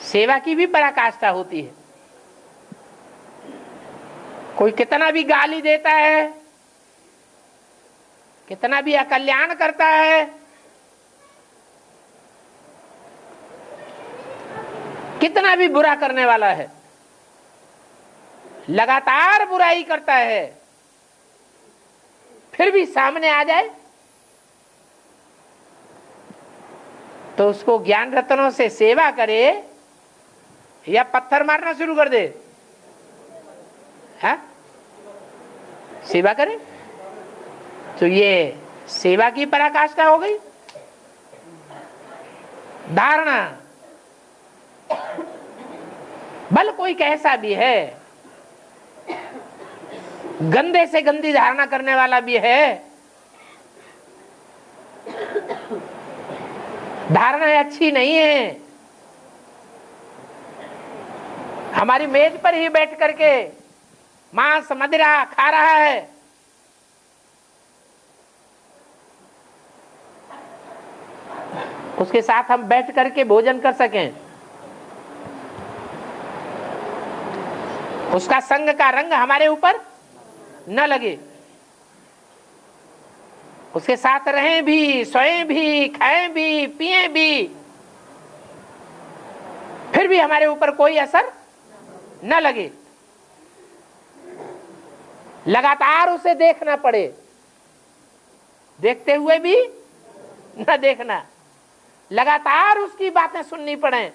सेवा की भी पराकाष्ठा होती है। कोई कितना भी गाली देता है, कितना भी अकल्याण करता है, कितना भी बुरा करने वाला है, लगातार बुराई करता है, फिर भी सामने आ जाए तो उसको ज्ञान रत्नों से सेवा करे या पत्थर मारना शुरू कर दे? है? सेवा करे तो ये सेवा की पराकाष्ठा हो गई। धारणा, बल कोई कैसा भी है, गंदे से गंदी धारणा करने वाला भी है, धारणा अच्छी नहीं है। हमारी मेज पर ही बैठ करके मांस मदिरा खा रहा है, उसके साथ हम बैठ करके भोजन कर सकें, उसका संग का रंग हमारे ऊपर न लगे, उसके साथ रहें भी, सोएं भी, खाएं भी, पिएं भी, फिर भी हमारे ऊपर कोई असर न लगे, लगातार उसे देखना पड़े, देखते हुए भी न देखना, लगातार उसकी बातें सुननी पड़े,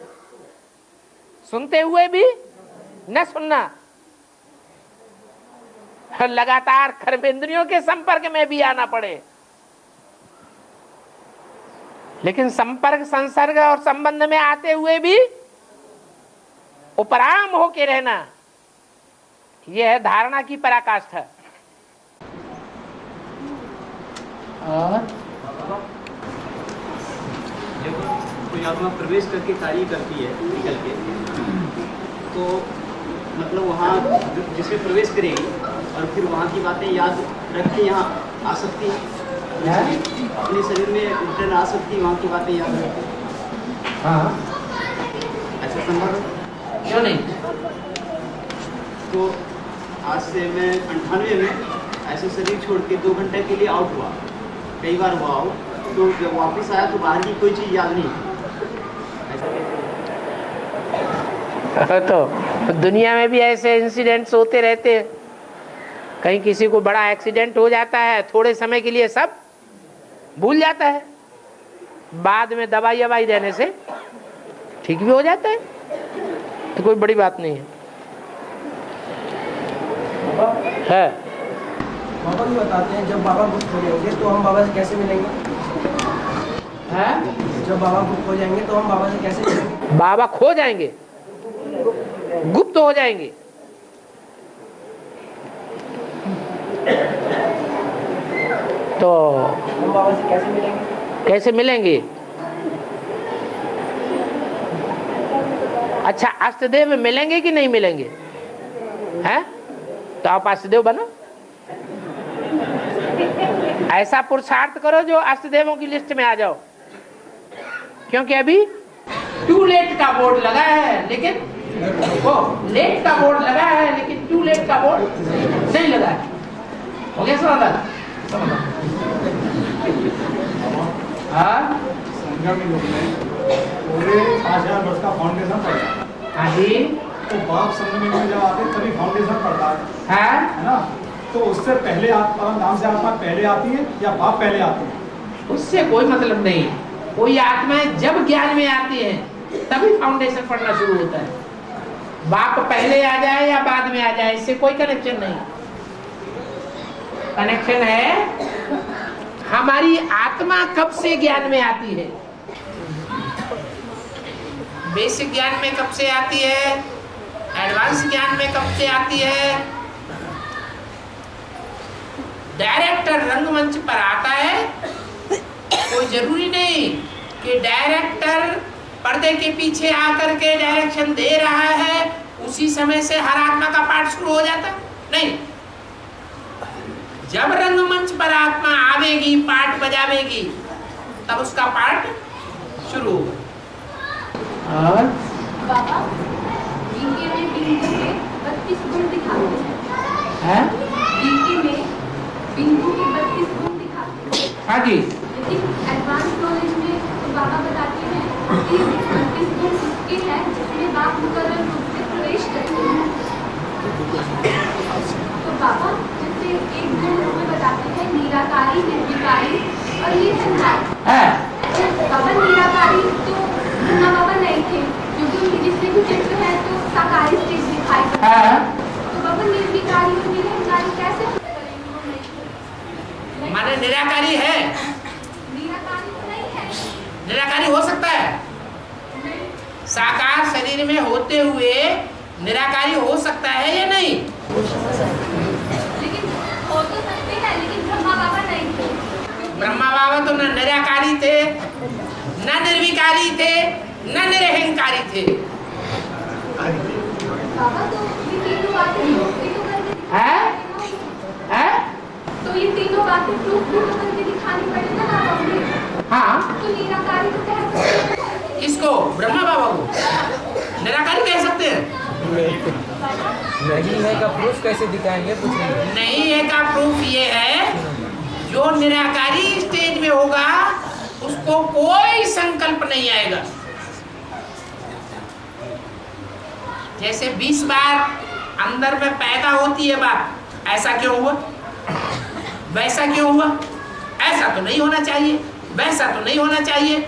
सुनते हुए भी न सुनना, लगातार कर्मेंद्रियों के संपर्क में भी आना पड़े, लेकिन संपर्क, संसर्ग और संबंध में आते हुए भी उपराम होके रहना, यह है धारणा की पराकाष्ठा। और जब कोई आत्मा प्रवेश करके कार्य करती है निकल के, तो मतलब वहाँ जिसमें प्रवेश करेगी और फिर वहाँ की बातें याद रख के यहाँ आ सकती है, अपने शरीर में रिटर्न आ सकती है, वहाँ की बातें याद रख के। हाँ, ऐसा संभव है? क्यों नहीं? तो आज से मैं 98 में ऐसे शरीर छोड़ के 2 घंटे के लिए आउट हुआ, कई बार हुआ आउट, तो जब वापस आया तो बाहर की कोई चीज़ याद नहीं थी। तो दुनिया में भी ऐसे इंसिडेंट्स होते रहते हैं। कहीं किसी को बड़ा एक्सीडेंट हो जाता है, थोड़े समय के लिए सब भूल जाता है, बाद में दवाई ववाई देने से ठीक भी हो जाता है, तो कोई बड़ी बात नहीं है। बाबा भी बताते हैं जब बाबा गुप्त हो जाएंगे तो हम बाबा से कैसे मिलेंगे? है? जब बाबा गुप्त हो जाएंगे तो हम बाबा से कैसे मिलेंगे? बाबा खो जाएंगे, गुप्त हो जाएंगे, तो हम बाबा से कैसे मिलेंगे? कैसे मिलेंगे? अच्छा, अष्टदेव मिलेंगे कि नहीं मिलेंगे? हैं? तो आप अष्टदेव बनो, ऐसा पुरुषार्थ करो जो अष्टदेवों की लिस्ट में आ जाओ, क्योंकि अभी टू लेट का बोर्ड लगा है, लेकिन वो लेट का बोर्ड लगा है, लेकिन टू लेट का बोर्ड नहीं लगा है। हो गया समझ? हाँ, संगम लोग ने पूरे 5000 वर्ष का फाउंडेशन पढ़ा। हाँ जी, तो बाप संगम में जब आते तभी फाउंडेशन पढ़ता है ना? तो उससे पहले आत्मा, नाम से आत्मा पहले आती है या बाप पहले आती है? उससे कोई मतलब नहीं। कोई आत्माएं जब ज्ञान में आती है तभी फाउंडेशन पढ़ना शुरू होता है। बाप पहले आ जाए या बाद में आ जाए, इससे कोई कनेक्शन नहीं। कनेक्शन है हमारी आत्मा कब से ज्ञान में आती है, बेसिक ज्ञान में कब से आती है, एडवांस ज्ञान में कब से आती है। डायरेक्टर रंगमंच पर आता है, कोई जरूरी नहीं कि डायरेक्टर पर्दे के पीछे आकर के डायरेक्शन दे रहा है, उसी समय से हर आत्मा का पाठ शुरू हो जाता नहीं। जब रंगमंच पर आत्मा आवेगी, पाठ बजावेगी, तब उसका पाठ शुरू होगा। और बाबा बीके में बिंदु के 32 गुण दिखाते हैं। बीके में बिंदु के 32 गुण दिखाते हैं। हाँ जी। लेकिन एडवांस नॉलेज में तो बाबा बताते हैं कि 32 गुण उसके हैं जिसमें बाप मुकर्रर रूप से प्रवेश करते हैं। तो बाबा जैसे एक गुण उसमें बताते हैं निराकारी, निर्विकारी और ये संसार। बाबा निराकारी तो ब्रह्मा बाबा नहीं थे, क्योंकि उनके जितने भी चित्र है तो साकारी स्टेज दिखाई पड़ती है। तो बाबा निर्विकारी और निरहंकारी कैसे करेंगे? माने निराकारी है? निराकारी तो नहीं है। निराकारी हो सकता है? साकार शरीर में होते हुए निराकारी हो सकता है या नहीं? लेकिन हो तो सकते हैं, लेकिन ब्रह्मा बाबा नहीं थे। ब्रह्मा बाबा तो न निराकारी थे, न निर्विकारी थे, न निरहंकारी थे। बाबा तो ये तीनों बातें तो ये तीनों बातें प्रूफ भी तो करके दिखानी पड़े ना बाबा हमें। हाँ। तो निराकारी तो कह सकते हैं। किसको? ब्रह्मा बाबा को निराकारी कह सकते हैं? नहीं है का प्रूफ कैसे दिखाएंगे? कुछ नहीं है का प्रूफ ये है, जो निराकारी स्टेज में होगा उसको कोई संकल्प नहीं आएगा। जैसे 20 बार अंदर में पैदा होती है बात, ऐसा क्यों हुआ, वैसा क्यों हुआ, ऐसा तो नहीं होना चाहिए, वैसा तो नहीं होना चाहिए।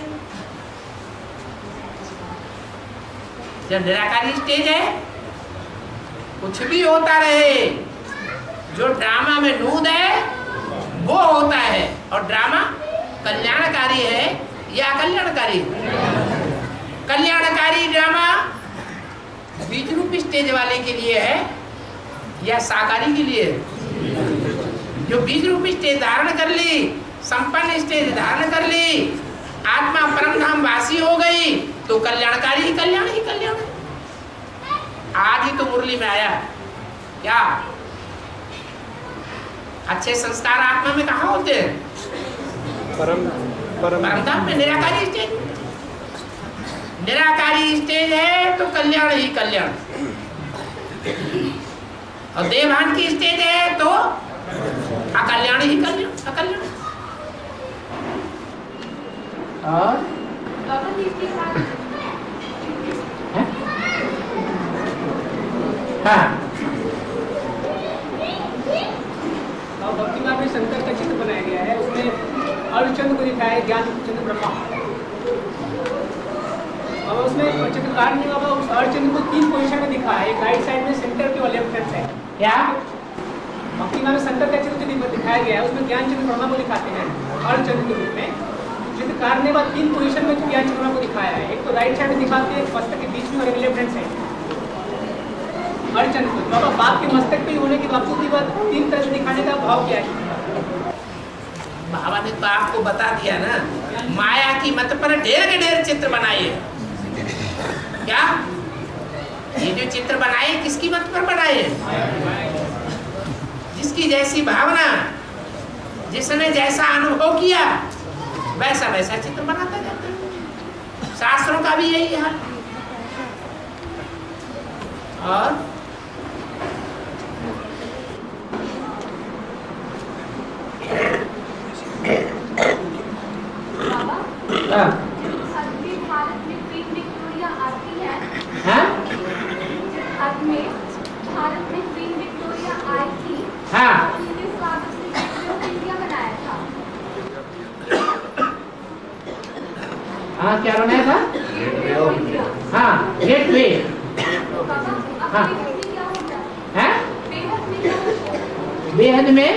जब निराकारी स्टेज है कुछ भी होता रहे, जो ड्रामा में नूद है वो होता है। और ड्रामा कल्याणकारी है या अकल्याणकारी? कल्याणकारी ड्रामा बीज रूप स्टेज वाले के लिए है या साकारी के लिए? जो बीज रूप स्टेज धारण कर ली, संपन्न स्टेज धारण कर ली, आत्मा परम धाम वासी हो गई, तो कल्याणकारी ही कल्याण ही कल्याण है। आज ही तो मुरली में आया क्या, अच्छे संस्कार आत्मा में कहाँ होते हैं? परमधाम में। निराकारी स्टेज, निराकारी स्टेज है तो कल्याण ही कल्याण, और देवभान की स्टेज है तो अकल्याण ही कल्याण, अकल्याण। और हाँ, भक्ति मार्ग में शंकर का चित्र बनाया गया है, उसमें अर्धचंद्र को दिखाया है, ज्ञान चंद्र ब्रह्मा। और उसमें चित्रकार ने बाबा उस अर्धचंद्र को 3 पोजीशन में दिखाया है, एक राइट साइड में, सेंटर पे और लेफ्ट हैंड साइड। क्या भक्ति मार्ग में शंकर का चित्र दिखाया गया है, उसमें ज्ञान चंद्र ब्रह्मा को दिखाते हैं अर्धचंद्र के रूप में। चित्रकार ने बाद 3 पोजीशन में ज्ञान चंद्र ब्रह्मा को दिखाया है, एक तो राइट साइड में दिखाते हैं मस्तक के बीच में, और एक लेफ्ट हैंड साइड अर्धचंद्र को। बाबा बाप के मस्तक पे होने के बावजूद भी बात 3 तरह से दिखाने का भाव क्या है? बाबा ने तो आपको बता दिया ना, माया की मत पर ढेर के ढेर चित्र बनाए। क्या ये जो चित्र बनाए किसकी मत पर बनाए? जिसकी जैसी भावना, जिसने जैसा अनुभव किया वैसा वैसा चित्र बनाता जाता है। शास्त्रों का भी यही हाल। और बाबा अभी भारत में क्वीन विक्टोरिया आती है। हाँ? में भारत में क्वीन विक्टोरिया आई थी। हाँ। उनके स्वागत में गेटवे ऑफ इंडिया बनाया था। हाँ, क्या बनाया था? Gateway of India. हाँ, गेटवे। बाबा हाँ। अब बेहद में क्या होता है? हैं? बेहद में क्या होता है? बेहद में?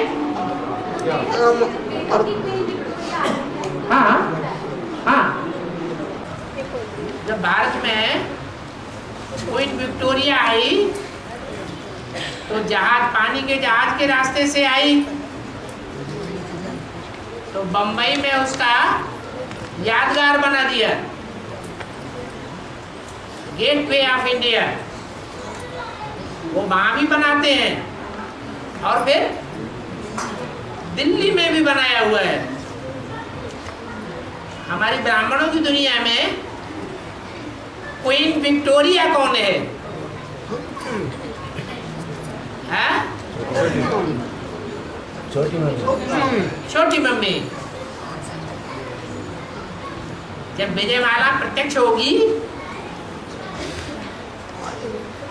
बेहद की क्वीन विक्टोरिया आई है। हाँ हाँ, जब भारत में क्वीन विक्टोरिया आई तो जहाज, पानी के जहाज के रास्ते से आई, तो बंबई में उसका यादगार बना दिया, गेटवे ऑफ इंडिया। वो वहां भी बनाते हैं और फिर दिल्ली में भी बनाया हुआ है। हमारी ब्राह्मणों की दुनिया में क्वीन विक्टोरिया कौन है? हाँ? छोटी मम्मी। जब विजयमाला प्रत्यक्ष होगी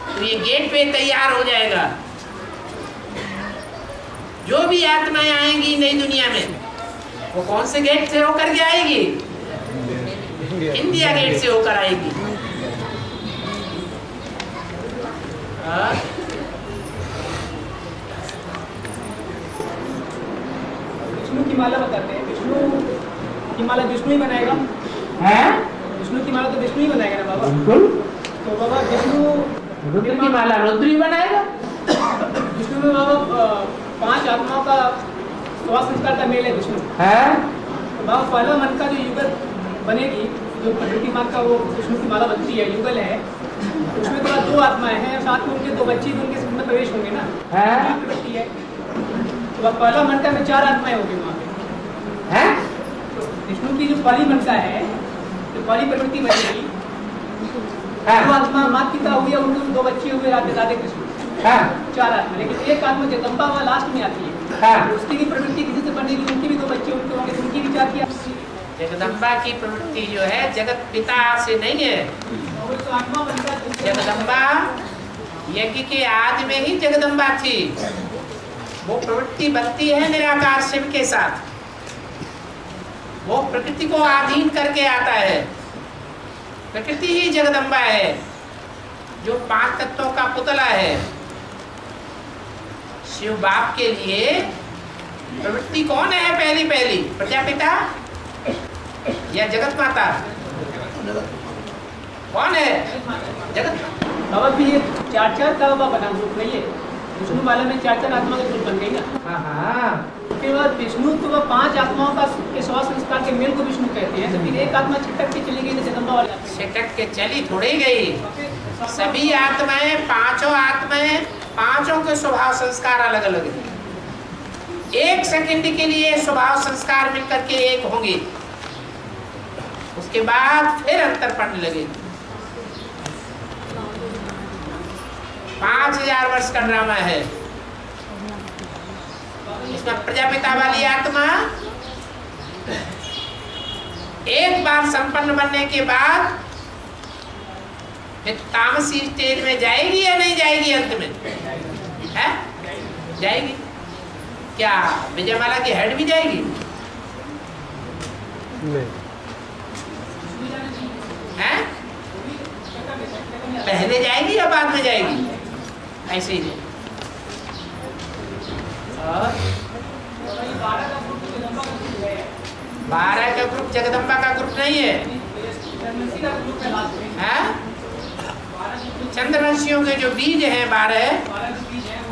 तो ये गेट पे तैयार हो जाएगा। जो भी आत्माएं आएंगी नई दुनिया में वो कौन से गेट से होकर के आएगी? इंडिया गेट से होकर आएगी। विष्णु की माला बताते हैं। विष्णु की माला विष्णु ही बनाएगा। विष्णु की माला तो विष्णु ही बनाएगा ना बाबा। तो बाबा विष्णु रुद्र की माला रुद्र ही बनाएगा। विष्णु में बाबा 5 आत्माओं का स्वास्थ्य संस्कार का मेल है विष्णु। तो बाबा पहला मन का जो युगल बनेगी, जो प्रकृति माँ का वो विष्णु की माला बनती है, युगल है, उसमें तो 2 आत्माएं हैं, साथ में उनके 2 बच्चे भी उनके साथ में प्रवेश होंगे ना। प्रकृति है तो पहला मन का में 4 आत्माएं होगी वहाँ पे। तो विष्णु की जो पहली मन का है, जो पहली प्रवृत्ति बनेगी, 2 आत्मा माता पिता हुई है, उनके 2 बच्चे हुए राधे कृष्ण। 4 आत्मा, लेकिन एक आत्मा जगदम्बा वहाँ लास्ट में आती है। उसकी भी प्रवृत्ति किसी से बनेगी, उनके भी 2 बच्चे उनके होंगे, उनकी भी 4 की। जगदम्बा की प्रवृत्ति जो है जगत पिता से नहीं है। जगदम्बा यज्ञ के आदि में ही जगदम्बा थी। वो प्रवृत्ति बनती है निराकार शिव के साथ। वो प्रकृति को अधीन करके आता है। प्रकृति ही जगदम्बा है, जो 5 तत्वों का पुतला है। शिव बाप के लिए प्रवृत्ति कौन है? पहली प्रजापिता या जगत माता? कौन है? जगत। बाबा भी ये 4 का बाबा बना ग्रुप नहीं है। विष्णु माला में 4 आत्मा का ग्रुप बन गई ना। उसके बाद विष्णु तो वह 5 आत्माओं का के स्वास्थ्य संस्कार के मेल को विष्णु कहते हैं। तो फिर एक आत्मा छिटक के चली गई, जगदम्बा वाली छिटक के चली थोड़ी गई। सभी आत्माएं, 5 आत्माएं, 5 के स्वभाव संस्कार अलग अलग है। 1 सेकंड के लिए स्वभाव संस्कार मिलकर के एक होंगे, उसके बाद फिर अंतर पड़ने लगेगी। 5000 वर्ष का ड्रामा है। इसमें प्रजापिता वाली आत्मा एक बार संपन्न बनने के बाद फिर तामसी स्टेज में जाएगी या नहीं जाएगी? अंत में है जाएगी। क्या विजयमाला की हेड भी जाएगी? नहीं। है? पहले जाएगी या बाद में जाएगी? ऐसे ही नहीं। और 12 का ग्रुप जगदम्बा का ग्रुप नहीं है। चंद्रवंशियों के जो बीज हैं 12,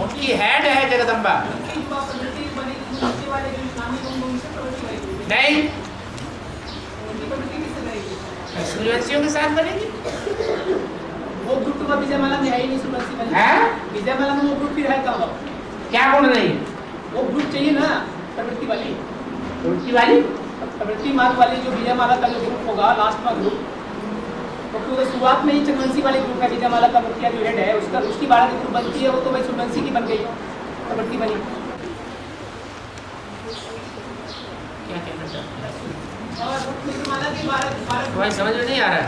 उनकी हेड है जगदम्बा। नहीं, सूर्यवंशियों के साथ बनेगी। वो ग्रुप तो विजयमाला में है ही नहीं। सूर्यवंशी विजयमाला में वो ग्रुप फिर है कहाँ? क्या गुण नहीं? वो ग्रुप चाहिए ना, प्रवृत्ति वाली। प्रवृत्ति मार्ग वाली जो विजयमाला का जो ग्रुप होगा, लास्ट में ग्रुप, तो शुरुआत में ही चंद्रवंशी वाले ग्रुप है। विजयमाला का मुखिया जो हेड है उसका, उसकी 12 की ग्रुप बनती है, वो तो भाई सूर्यवंशी की बन गई, प्रवृत्ति बनी। क्या कहना चाहते हैं? तुम्हारी समझ में नहीं आ रहा है?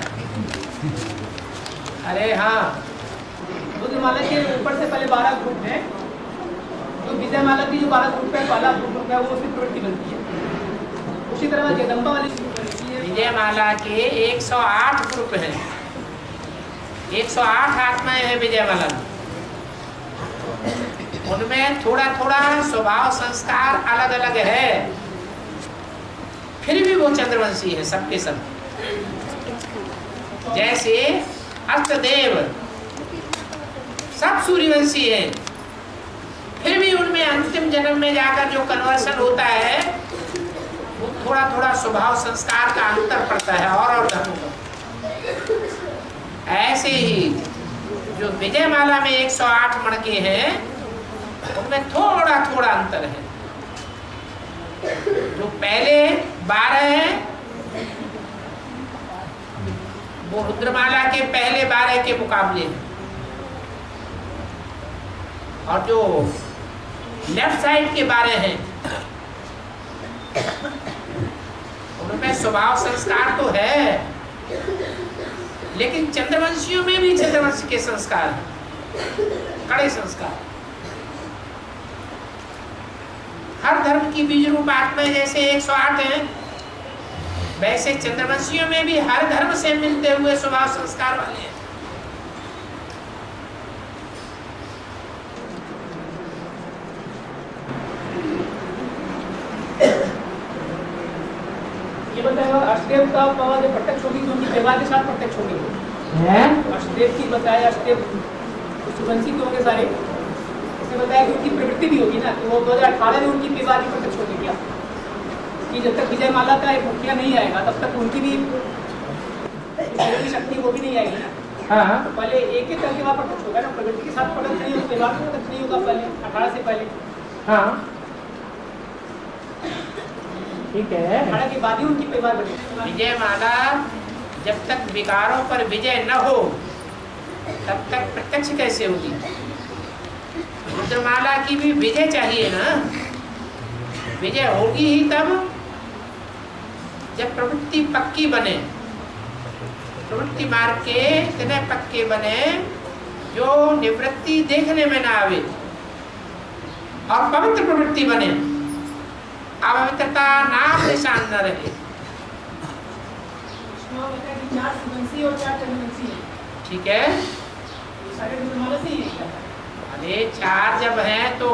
अरे हाँ, रुद्रमाला के ऊपर से पहले 12 ग्रुप है। तो विजयमाला की जो 12 ग्रुप है, पहला ग्रुप है, वो उसकी प्रवृत्ति बनती है। उसी तरह जगदम्बा वाली विजयमाला के 108 ग्रुप हैं। 108 आत्माएं हैं विजयमाला में। उनमें थोड़ा थोड़ा स्वभाव संस्कार अलग अलग है, फिर भी वो चंद्रवंशी है सबके सब। जैसे अष्टदेव सब सूर्यवंशी हैं, फिर भी उनमें अंतिम जन्म में जाकर जो कन्वर्सन होता है वो थोड़ा थोड़ा स्वभाव संस्कार का अंतर पड़ता है और धर्मों का। ऐसे ही जो विजयमाला में 108 मणके हैं उनमें थोड़ा थोड़ा अंतर है। जो पहले 12 हैं वो रुद्रमाला के पहले 12 के मुकाबले हैं। और जो लेफ्ट साइड के 12 हैं उनमें स्वभाव संस्कार तो है, लेकिन चंद्रवंशियों में भी चंद्रवंश के संस्कार हैं, कड़े संस्कार। हर धर्म की बीज रूप आत्माएं जैसे 108 हैं, वैसे चंद्रवंशियों में भी हर धर्म से मिलते हुए स्वभाव संस्कार वाले हैं। ये बताया अष्टदेव का बाबा जो प्रत्यक्ष होगी तो उनकी व्यवहार के साथ प्रत्यक्ष होगी। अष्टदेव की बताया, अष्टदेव सुवंशी के होंगे सारे, उसने बताया कि उनकी प्रवृत्ति भी होगी ना, तो वो 2018 में उनकी व्यवहार की प्रत्यक्ष होगी क्या कि जब तक विजय माला का एक मुखिया नहीं आएगा तब तक उनकी भी शक्ति वो भी नहीं आएगी ना। हाँ। तो पहले एक एक करके वहाँ प्रत्यक्ष होगा ना, प्रवृत्ति के साथ प्रत्यक्ष नहीं होगा, व्यवहार में प्रत्यक्ष नहीं होगा पहले 18 से पहले। हाँ ठीक है। 18 के बाद ही उनकी व्यवहार बनेगी। विजय माला जब तक विकारों पर विजय न हो तब तक प्रत्यक्ष कैसे होगी? रुद्रमाला की भी विजय चाहिए ना, विजय होगी ही तब जब प्रवृत्ति पक्की बने, प्रवृत्ति मार्ग के इतने पक्के बने जो निवृत्ति देखने में ना आवे, और पवित्र प्रवृत्ति बने, अपवित्रता नाम निशान न रहे। ठीक है। अरे 4 जब हैं तो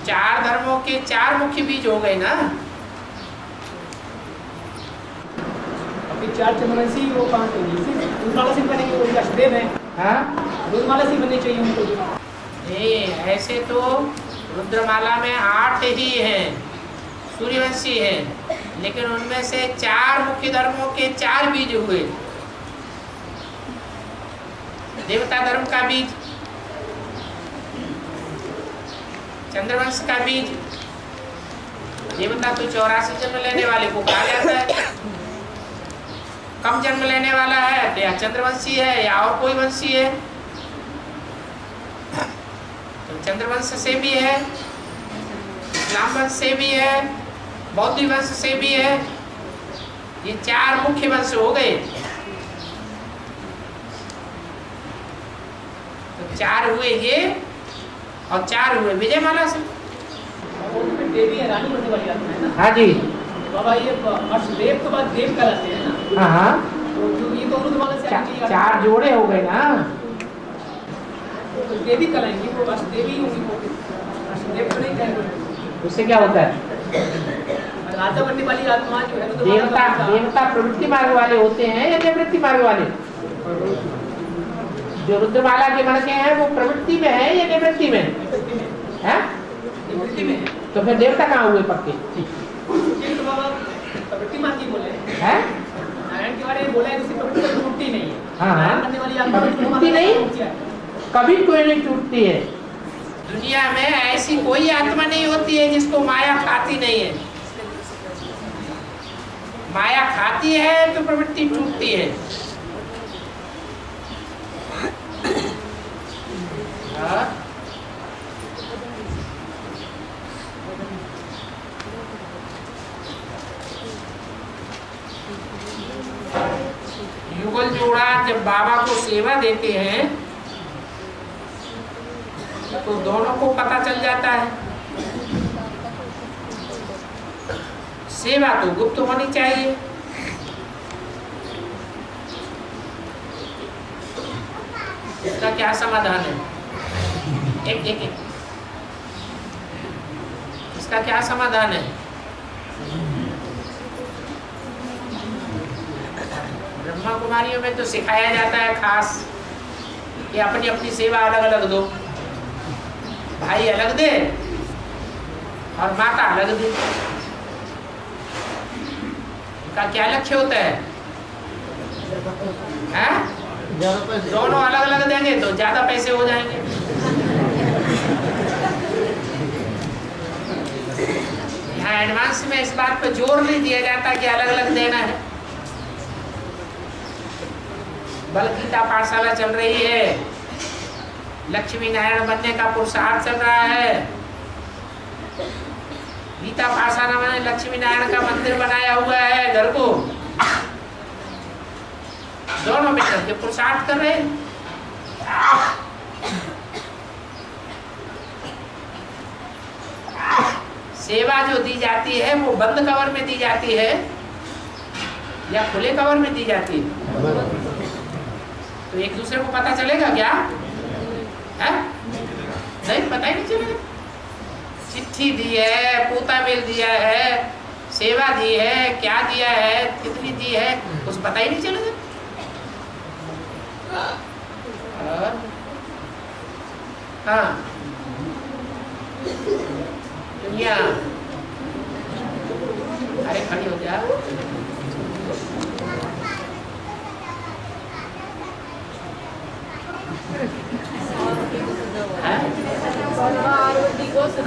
4 धर्मों के 4 मुख्य बीज हो गए ना। अभी 4 चंद्रवंशी वो 5 होगी, रुद्रमाला सिंह बनेंगे, वो अष्टदेव है। हाँ, रुद्रमाला सिंह बनने चाहिए उनको। नहीं, ऐसे तो रुद्रमाला में 8 ही हैं, सूर्यवंशी हैं, लेकिन उनमें से 4 मुख्य धर्मों के 4 बीज हुए। देवता धर्म का बीज, चंद्रवंश का बीज, देवता तो 84 जन्म लेने वाले को कहा जाता है, कम जन्म लेने वाला है तो या चंद्रवंशी है या और कोई वंशी है। तो चंद्रवंश से भी है, इस्लाम वंश से भी है, बौद्ध वंश से भी है। ये 4 मुख्य वंश हो गए। तो 4 हुए ये और 4 हुए विजय माला से। देवी है, रानी होने वाली आत्मा है ना। हाँ जी बाबा, ये अष्टदेव के बाद देव कहलाते हैं ना। हाँ हाँ, तो जो ये तो रुद्रमाला से आती है, 4 जोड़े हो गए ना। तो देवी कहलाएंगी, वो अष्टदेवी होंगी, अष्टदेव तो नहीं कहेंगे। उससे क्या होता है? राजा बनने वाली आत्मा जो है देवता प्रवृत्ति मार्ग वाले होते हैं या निवृत्ति मार्ग वाले? जो रुद्रमाला के मन के हैं वो प्रवृत्ति में है या निवृत्ति में है? निवृत्ति में। तो फिर देवता कहाँ हुए पक्के? तो बाबा प्रवृत्ति मार्ग की बोले हैं? नारायण के बारे में बोला है, किसी प्रवृत्ति टूटती नहीं है। हाँ, बनने वाली आत्मा टूटती नहीं, कभी कोई नहीं टूटती है। दुनिया में ऐसी कोई आत्मा नहीं होती है जिसको माया खाती नहीं है। माया खाती है तो प्रवृत्ति टूटती है। हाँ? युगल जोड़ा जब बाबा को सेवा देते हैं तो दोनों को पता चल जाता है। सेवा तो गुप्त होनी चाहिए। इसका क्या समाधान है? एक इसका क्या समाधान है? ब्रह्मा कुमारियों में तो सिखाया जाता है खास कि अपनी अपनी सेवा अलग अलग दो, भाई अलग दे और माता अलग दे। इनका क्या लक्ष्य होता है? दोनों अलग अलग देंगे तो ज्यादा पैसे हो जाएंगे। यहाँ एडवांस में इस बात पर जोर नहीं दिया जाता कि अलग अलग देना है। बल गीता पाठशाला चल रही है, लक्ष्मी नारायण बनने का पुरुषार्थ चल रहा है। गीता पाठशाला में लक्ष्मी नारायण का मंदिर बनाया हुआ है, घर को दोनों मिलकर के पुरुषार्थ कर रहे हैं। सेवा जो दी जाती है वो बंद कवर में दी जाती है या खुले कवर में दी जाती है? तो एक दूसरे को पता चलेगा क्या? है? नहीं, पता ही नहीं चलेगा। चिट्ठी दी है, पोता मेल दिया है, सेवा दी है, क्या दिया है, कितनी दी है, कुछ पता ही नहीं चलेगा। हाँ, दुनिया, अरे खड़ी हो जा।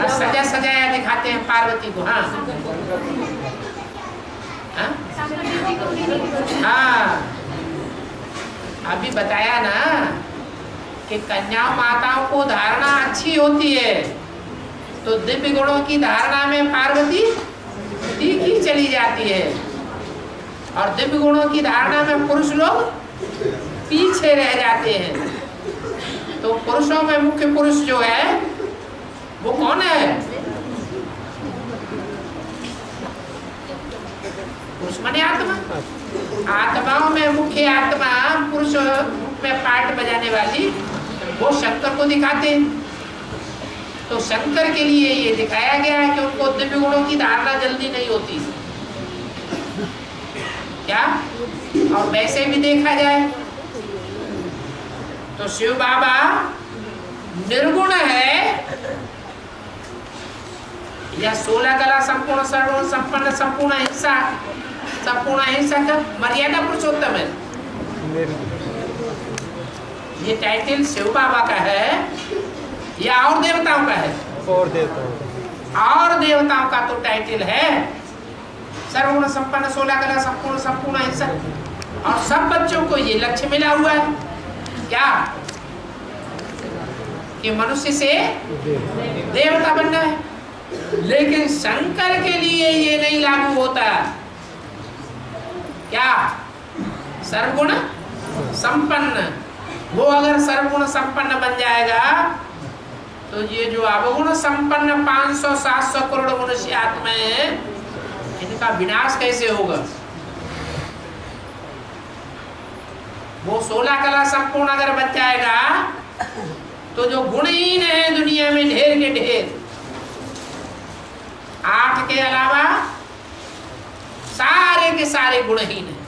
सजा सजाया दिखाते हैं पार्वती को। हाँ हाँ, अभी बताया ना कि कन्या माताओं को धारणा अच्छी होती है, तो दिव्य गुणों की धारणा में पार्वती तीखी चली जाती है, और दिव्य गुणों की धारणा में पुरुष लोग पीछे रह जाते हैं। तो पुरुषों में मुख्य पुरुष जो है वो कौन है? पुरुष माने आत्मा। आत्माओं में मुख्य आत्मा पुरुष में पार्ट बजाने वाली वो शंकर को दिखाते हैं। तो शंकर के लिए ये दिखाया गया है कि उनको दिव्य गुणों की धारणा जल्दी नहीं होती क्या? और वैसे भी देखा जाए तो शिव बाबा निर्गुण है या 16 कला संपूर्ण सर्वगुण संपन्न संपूर्ण अहिंसा का मर्यादा पुरुषोत्तम है। ये टाइटल शिव बाबा का है या और देवताओं का है? और देवताओं का तो टाइटल है सर्वगुण संपन्न 16 कला संपूर्ण अहिंसा। और सब बच्चों को ये लक्ष्य मिला हुआ है क्या? कि मनुष्य से देवता बनना है। लेकिन शंकर के लिए ये नहीं लागू होता क्या? सर्वगुण संपन्न। वो अगर सर्वगुण संपन्न बन जाएगा तो ये जो अवगुण संपन्न 500-700 करोड़ मनुष्य आत्माएं हैं, इनका विनाश कैसे होगा? वो 16 कला संपूर्ण अगर बन जाएगा तो जो गुणहीन है दुनिया में ढेर के ढेर, 8 के अलावा सारे के सारे गुणहीन हैं,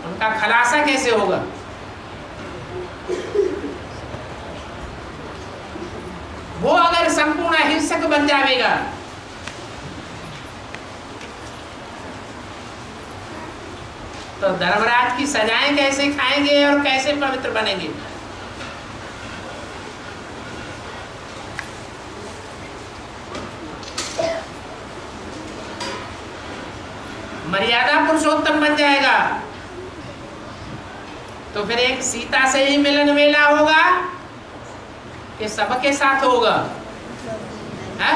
उनका खलासा कैसे होगा? वो अगर संपूर्ण अहिंसक बन जाएगा तो धर्मराज की सजाएं कैसे खाएंगे और कैसे पवित्र बनेंगे? मर्यादा पुरुषोत्तम बन जाएगा तो फिर एक सीता से ही मिलन मेला होगा कि सबके साथ होगा? है?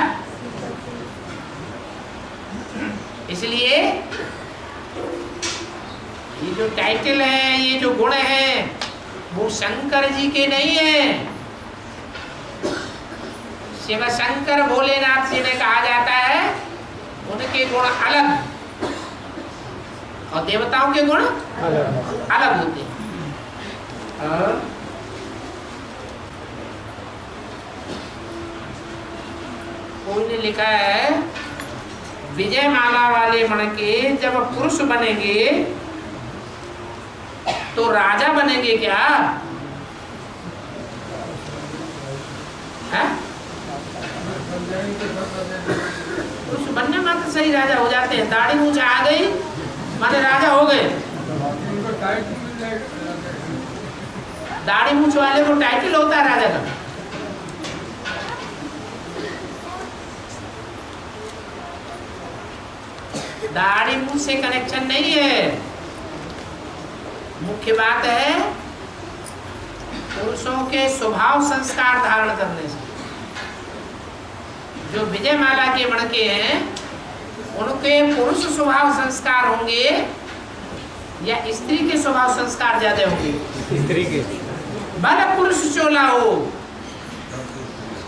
इसलिए ये जो टाइटल है, ये जो गुण है, वो शंकर जी के नहीं है। शिव शंकर भोलेनाथ जी ने कहा जाता है, उनके गुण अलग और देवताओं के गुण अलग होते हैं। कोई ने लिखा है, विजय माला वाले मण के जब पुरुष बनेंगे तो राजा बनेंगे क्या? है? पुरुष बनने मात्र सही राजा हो जाते हैं। दाढ़ी मूंछ आ गई माने राजा हो गए। दाढ़ी मूंछ वाले को टाइटल होता है राजा का। दाढ़ी मूछ से कनेक्शन नहीं है। मुख्य बात है पुरुषों के स्वभाव संस्कार धारण करने से। जो विजयमाला के मणके हैं उनके पुरुष स्वभाव संस्कार होंगे या स्त्री के स्वभाव संस्कार ज्यादा होंगे? स्त्री के। भले पुरुष चोला हो,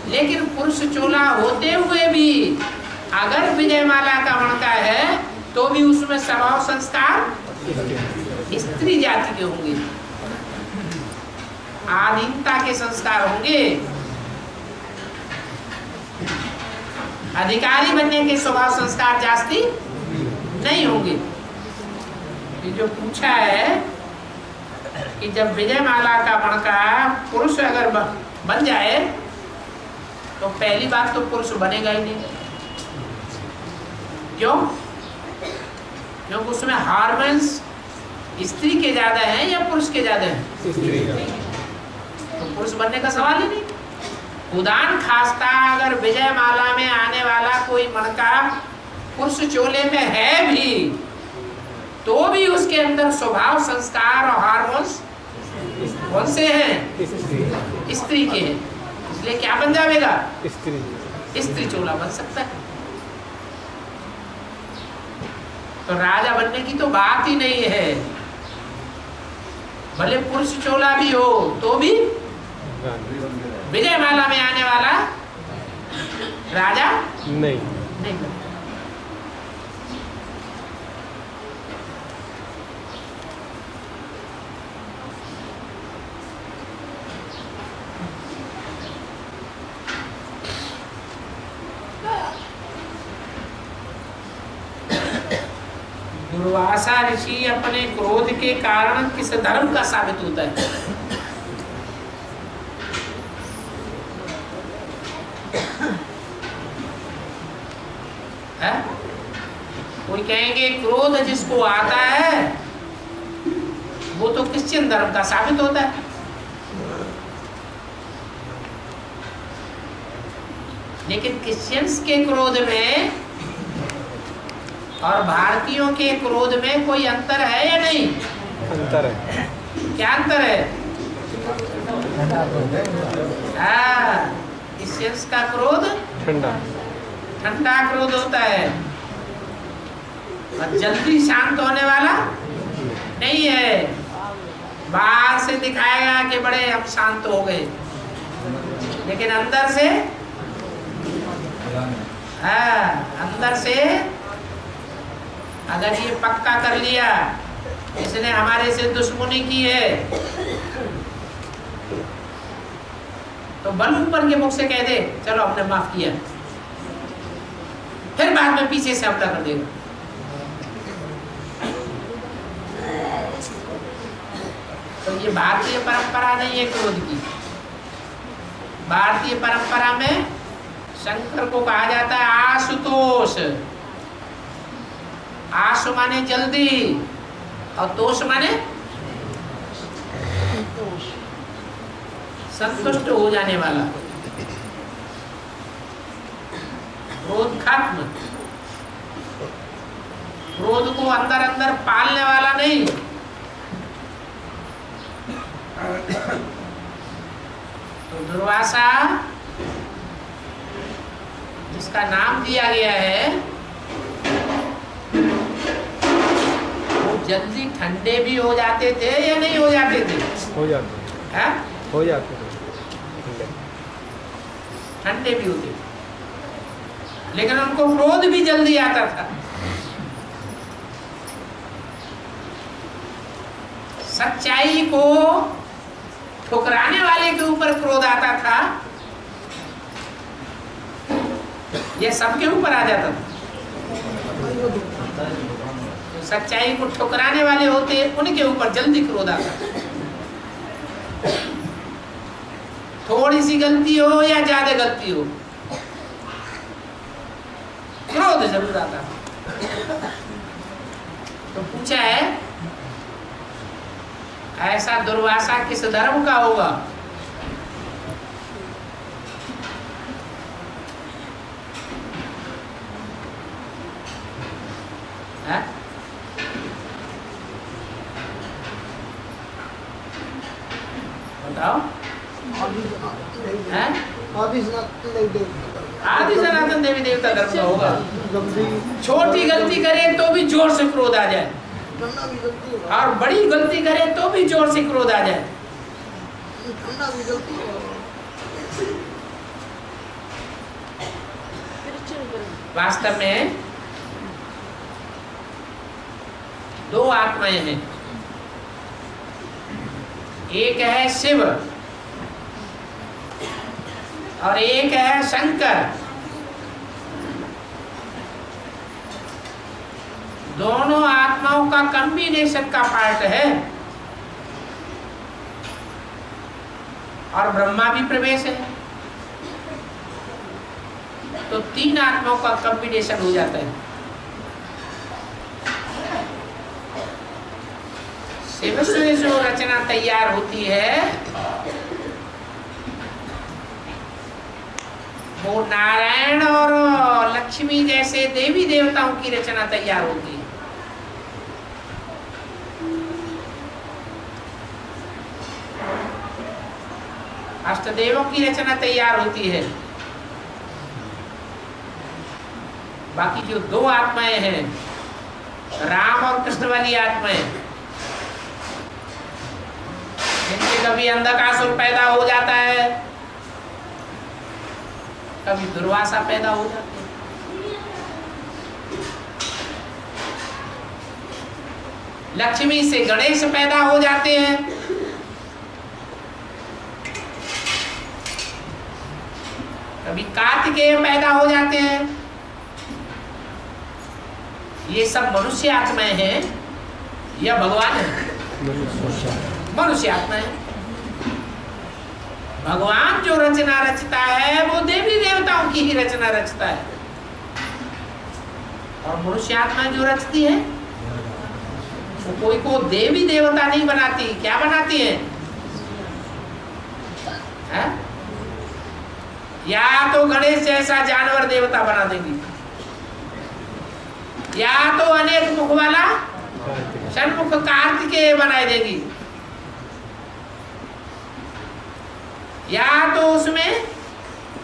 लेकिन पुरुष चोला होते हुए भी अगर विजयमाला का मणका है तो भी उसमें स्वभाव संस्कार स्त्री जाति के होंगे, आधीनता के संस्कार होंगे। अधिकारी बनने के स्वभाव संस्कार जास्ती नहीं होंगे। ये जो पूछा है कि जब विजयमाला का मणका पुरुष अगर बन जाए तो पहली बात तो पुरुष बनेगा ही नहीं। क्यों? क्योंकि उसमें हार्मोन्स स्त्री के ज्यादा हैं या पुरुष के ज्यादा हैं? स्त्री का। तो पुरुष बनने का सवाल ही नहीं। खुदान खास्ता अगर विजयमाला में आने वाला कोई मणका पुरुष चोले में है भी तो भी उसके अंदर स्वभाव संस्कार और हार्मोन्स कौन से हैं? स्त्री के हैं। इसलिए क्या बन जाएगा? स्त्री चोला बन सकता है। तो राजा बनने की तो बात ही नहीं है। भले पुरुष चोला भी हो तो भी विजयमाला में आने वाला राजा नहीं बनता। दुर्वासा ऋषि अपने क्रोध के कारण किस धर्म का साबित होता है? है? कोई कहेंगे क्रोध जिसको आता है वो तो क्रिश्चियन धर्म का साबित होता है। लेकिन क्रिश्चियंस के क्रोध में और भारतीयों के क्रोध में कोई अंतर है या नहीं? अंतर है। क्या अंतर है? क्रिश्चियंस का क्रोध ठंडा क्रोध होता है और जल्दी शांत होने वाला नहीं है। बाहर से दिखाएगा कि बड़े हम शांत हो गए, लेकिन अंदर से अंदर से अगर ये पक्का कर लिया इसने हमारे से दुश्मनी की है तो बल ऊपर के मुख से कह दे चलो हमने माफ किया, फिर बाद में पीछे से हमला कर देगा। तो ये भारतीय परंपरा नहीं है क्रोध की। भारतीय परंपरा में शंकर को कहा जाता है आशुतोष। आशु माने जल्दी और तोष माने संतुष्ट हो जाने वाला। क्रोध खत्म, क्रोध को अंदर अंदर पालने वाला नहीं। तो दुर्वासा जिसका नाम दिया गया है वो जल्दी ठंडे भी हो जाते थे या नहीं हो जाते थे? हो जाते हैं? हो जाते थे। ठंडे भी होते थे, लेकिन उनको क्रोध भी जल्दी आता था। सच्चाई को ठुकराने वाले के ऊपर क्रोध आता था, यह सबके ऊपर आ जाता था। तो सच्चाई को ठुकराने वाले होते उनके ऊपर जल्दी क्रोध आता था। थोड़ी सी गलती हो या ज्यादा गलती हो क्रोध जरूर आता। तो पूछा है ऐसा दुर्वासा किस धर्म का होगा? है? बताओ। हैं? आदि सनातन देवी देवता धर्म का होगा। छोटी गलती करे तो भी जोर से क्रोध आ जाए, और बड़ी गलती करे तो भी जोर से क्रोध आ जाए। वास्तव में दो आत्माएं हैं, एक है शिव और एक है शंकर। दोनों आत्माओं का कॉम्बिनेशन का पार्ट है, और ब्रह्मा भी प्रवेश है, तो तीन आत्माओं का कॉम्बिनेशन हो जाता है। शिव से जो रचना तैयार होती है वो नारायण और लक्ष्मी जैसे देवी देवताओं की रचना तैयार होती है। अष्टदेवों की रचना तैयार होती है। बाकी जो दो आत्माएं हैं, राम और कृष्ण वाली आत्माएं, जिनसे कभी अंधकासुर पैदा हो जाता है, कभी दुर्वासा पैदा हो जाती है। लक्ष्मी से गणेश पैदा हो जाते हैं, कभी कार्तिकेय पैदा हो जाते हैं। ये सब मनुष्य आत्माएं हैं या भगवान है? मनुष्य आत्माएं। भगवान जो रचना रचता है वो देवी देवताओं की ही रचना रचता है, और मनुष्य आत्मा जो रचती है वो कोई को देवी देवता नहीं बनाती। क्या बनाती है? या तो गणेश जैसा जानवर देवता बना देंगी, या तो अनेक मुख वाला षण्मुख कार्तिकेय बनाई देगी, या तो उसमें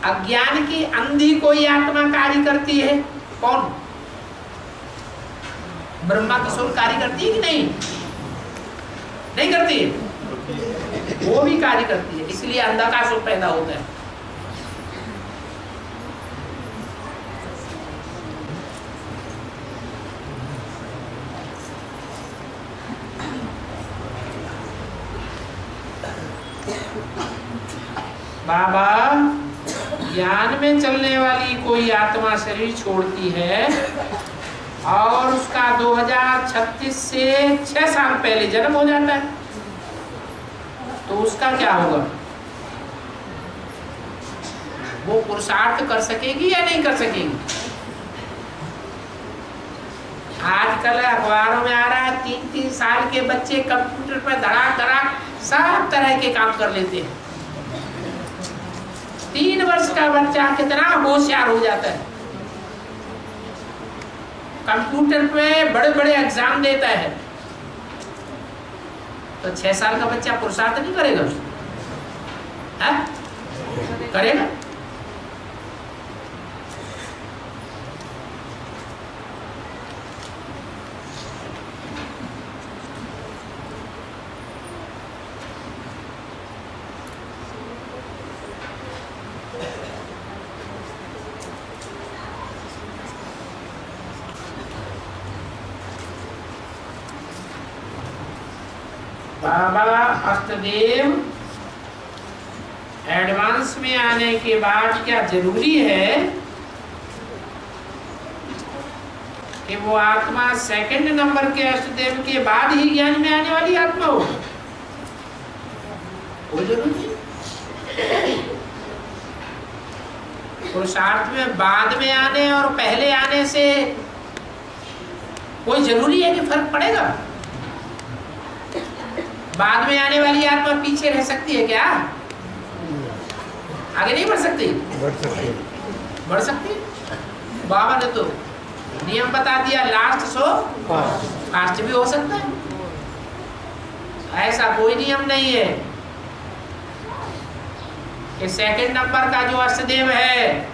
अज्ञान की अंधी कोई आत्मा कार्य करती है। कौन? ब्रह्मा की सोल कार्य करती है कि नहीं? नहीं करती है, वो भी कार्य करती है, इसलिए अंधकासुर पैदा होता है। बाबा, ज्ञान में चलने वाली कोई आत्मा शरीर छोड़ती है और उसका 2036 से 6 साल पहले जन्म हो जाता है, तो उसका क्या होगा? वो पुरुषार्थ कर सकेगी या नहीं कर सकेगी? आजकल अखबारों में आ रहा है 3-3 साल के बच्चे कंप्यूटर पर धड़ाक धड़ाक सब तरह के काम कर लेते हैं। 3 वर्ष का बच्चा कितना होशियार हो जाता है, कंप्यूटर पे बड़े बड़े एग्जाम देता है। तो 6 साल का बच्चा पुरुषार्थ नहीं करेगा? करेगा? बाबा अष्टदेव एडवांस में आने के बाद क्या जरूरी है कि वो आत्मा सेकंड नंबर के अष्टदेव के बाद ही ज्ञान में आने वाली आत्मा हो? वो जरूरी है। पुरुषार्थ में बाद में आने और पहले आने से कोई जरूरी है कि फर्क पड़ेगा? बाद में आने वाली आत्मा पीछे रह सकती है क्या? आगे नहीं बढ़ सकती? बढ़ सकती है। बाबा ने तो नियम बता दिया, लास्ट सो फास्ट भी हो सकता है, ऐसा कोई नियम नहीं है कि सेकंड नंबर का जो अष्टदेव है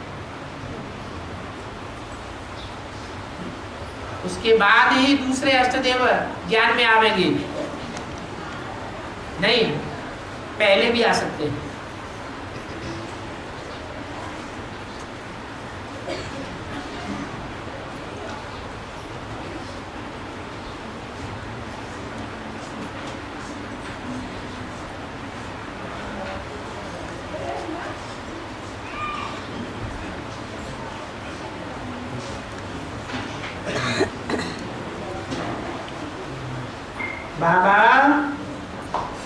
उसके बाद ही दूसरे अष्टदेव ज्ञान में आवेंगे। नहीं, पहले भी आ सकते हैं। बाबा,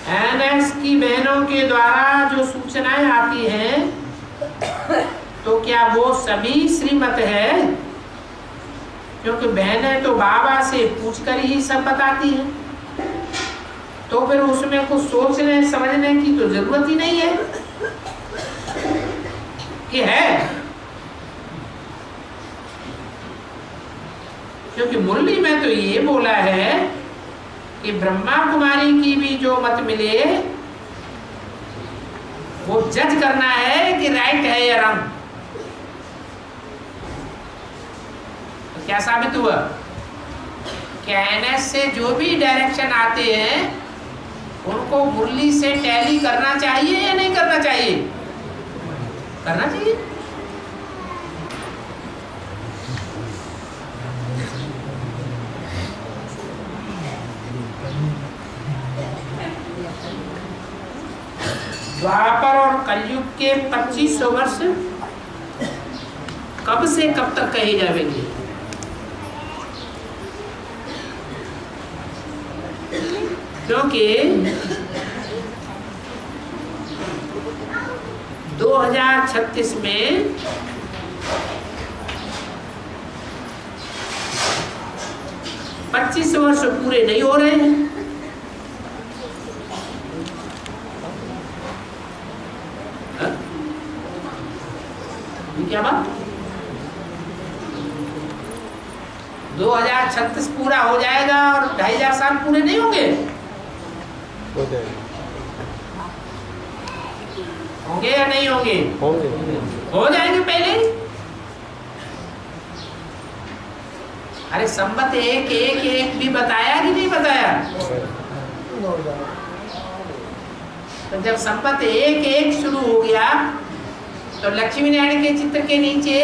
एनएस की बहनों के द्वारा जो सूचनाएं आती हैं तो क्या वो सभी श्रीमत है? क्योंकि बहनें तो बाबा से पूछकर ही सब बताती हैं, तो फिर उसमें कुछ सोचने समझने की तो जरूरत ही नहीं है कि है। क्योंकि मुरली में तो ये बोला है कि ब्रह्मा कुमारी की भी जो मत मिले वो जज करना है कि राइट है या रॉन्ग। तो क्या साबित हुआ कि एनएस से जो भी डायरेक्शन आते हैं उनको मुरली से टैली करना चाहिए या नहीं करना चाहिए? करना चाहिए। द्वापर और कलयुग के 2500 वर्ष कब से कब तक कहे जाएंगे? क्योंकि 2036 में पच्चीस वर्ष पूरे नहीं हो रहे हैं। क्या बात? 2036 पूरा हो जाएगा और 2500 साल पूरे नहीं होंगे? हो जाएगा। होंगे या नहीं होंगे? होंगे। हो जाएंगे पहले। अरे संबत एक एक एक भी बताया कि नहीं बताया? तो जब संबत एक एक शुरू हो गया तो लक्ष्मी नारायण के चित्र के नीचे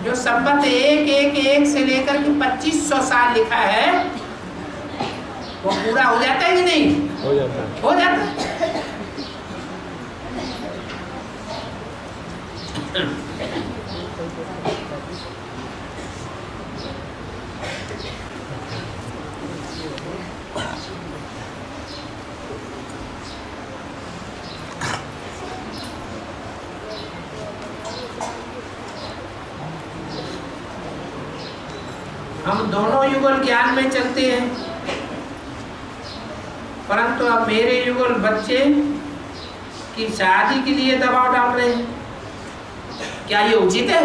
जो संबत एक एक एक से लेकर के 2500 साल लिखा है वो पूरा हो जाता है कि नहीं? हो जाता है। हो जाता है। हम दोनों युगल ज्ञान में चलते हैं, परंतु अब मेरे युगल बच्चे की शादी के लिए दबाव डाल रहे हैं। क्या ये उचित है?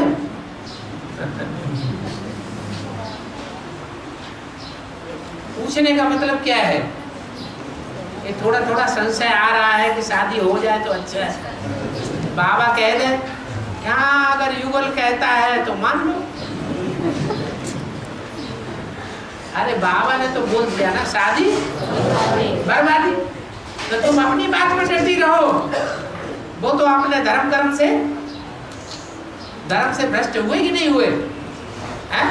पूछने का मतलब क्या है? ये थोड़ा थोड़ा संशय आ रहा है कि शादी हो जाए तो अच्छा है। बाबा कह दे, हाँ अगर युगल कहता है तो मान लो। अरे बाबा ने तो बोल दिया ना, शादी बर्बादी। तो तुम अपनी बात में डटी रहो, वो तो अपने धर्म कर्म से भ्रष्ट हुए कि नहीं हुए हैं?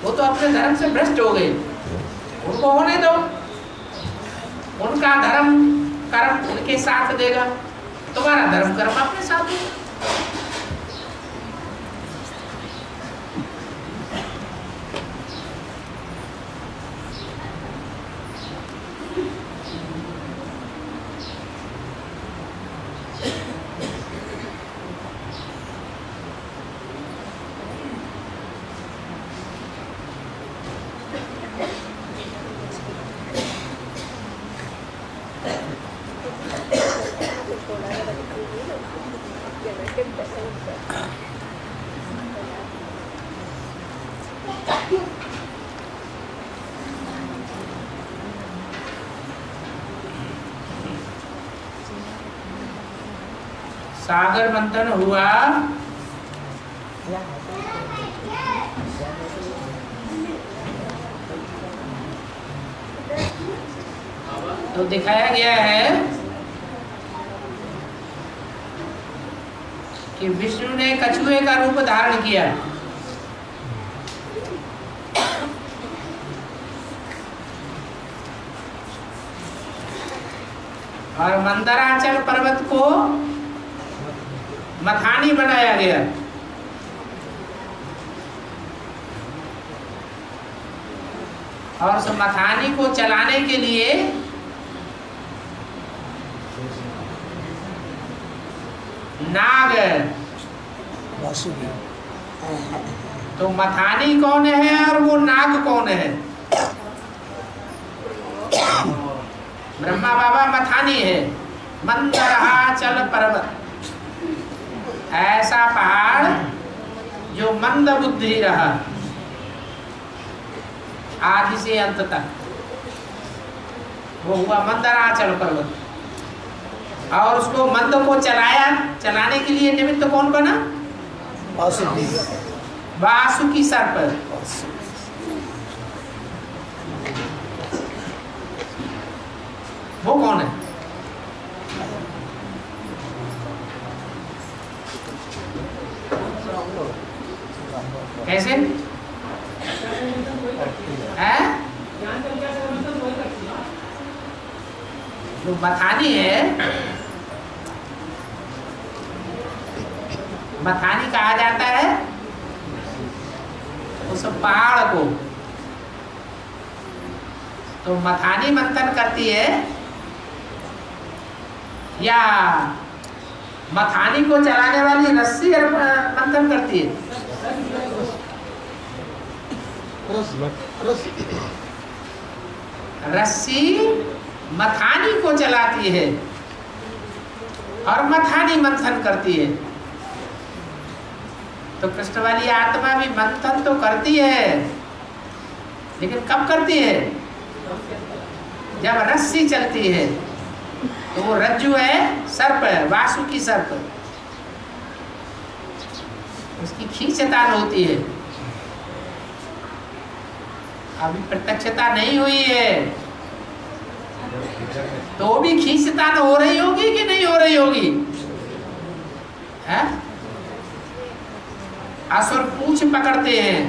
वो तो अपने धर्म से भ्रष्ट हो गए, उनको होने दो। उनका धर्म कर्म उनके साथ देगा, तुम्हारा धर्म कर्म अपने साथ देगा। Good. सागर मंथन हुआ, तो दिखाया गया है कि विष्णु ने कछुए का रूप धारण किया और मंदराचल पर्वत को मथानी बनाया गया। और उस मथानी को चलाने के लिए नाग, तो मथानी कौन है और वो नाग कौन है? ब्रह्मा बाबा मथानी है। मंदराचल पर्वत, ऐसा पहाड़ जो मंद बुद्धि रहा आदि से अंत तक, वो हुआ मंदराचल पर्वत। और उसको मंद को चलाने के लिए निमित्त कौन बना? वासुकी सर्प। वो कौन है? कैसे है? जो मथानी है, मथानी कहा जाता है उस पहाड़ को। तो मथानी मंथन करती है या मथानी को चलाने वाली रस्सी मंथन करती है? रस्सी मथानी को चलाती है और मथानी मंथन करती है। तो कृष्ण वाली आत्मा भी मंथन तो करती है, लेकिन कब करती है? जब रस्सी चलती है। तो वो रज्जु है, सर्प है, वासुकी सर्प, उसकी खींचतान होती है। अभी प्रत्यक्षता नहीं हुई है, तो भी खींचतान हो रही होगी कि नहीं हो रही होगी? है? असुर पूंछ पकड़ते हैं,